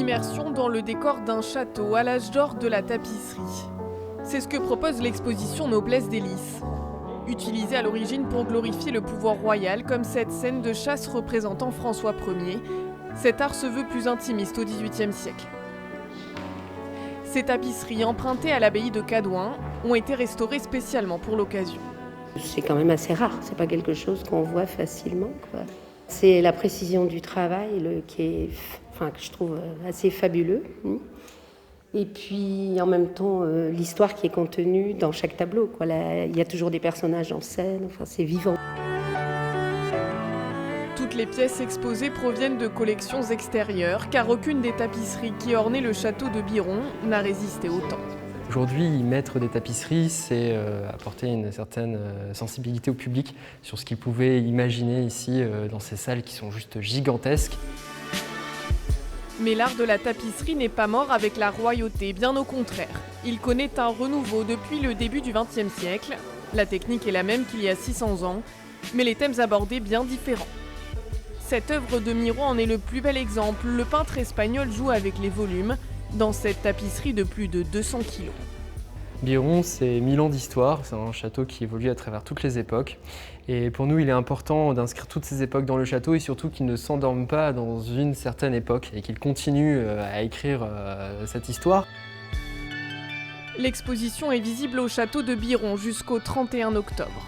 Une immersion dans le décor d'un château à l'âge d'or de la tapisserie. C'est ce que propose l'exposition Noblesse des Lys. Utilisée à l'origine pour glorifier le pouvoir royal, comme cette scène de chasse représentant François Ier, cet art se veut plus intimiste au XVIIIe siècle. Ces tapisseries empruntées à l'abbaye de Cadouin ont été restaurées spécialement pour l'occasion. C'est quand même assez rare, c'est pas quelque chose qu'on voit facilement, quoi. C'est la précision du travail que je trouve assez fabuleux. Et puis en même temps, l'histoire qui est contenue dans chaque tableau, quoi. Là, il y a toujours des personnages en scène, c'est vivant. Toutes les pièces exposées proviennent de collections extérieures, car aucune des tapisseries qui ornaient le château de Biron n'a résisté au temps. Aujourd'hui, y mettre des tapisseries, c'est apporter une certaine sensibilité au public sur ce qu'il pouvait imaginer ici dans ces salles qui sont juste gigantesques. Mais l'art de la tapisserie n'est pas mort avec la royauté, bien au contraire. Il connaît un renouveau depuis le début du XXe siècle. La technique est la même qu'il y a 600 ans, mais les thèmes abordés bien différents. Cette œuvre de Miro en est le plus bel exemple. Le peintre espagnol joue avec les volumes dans cette tapisserie de plus de 200 kilos. Biron, c'est 1000 ans d'histoire, c'est un château qui évolue à travers toutes les époques. Et pour nous, il est important d'inscrire toutes ces époques dans le château et surtout qu'il ne s'endorme pas dans une certaine époque et qu'il continue à écrire cette histoire. L'exposition est visible au château de Biron jusqu'au 31 octobre.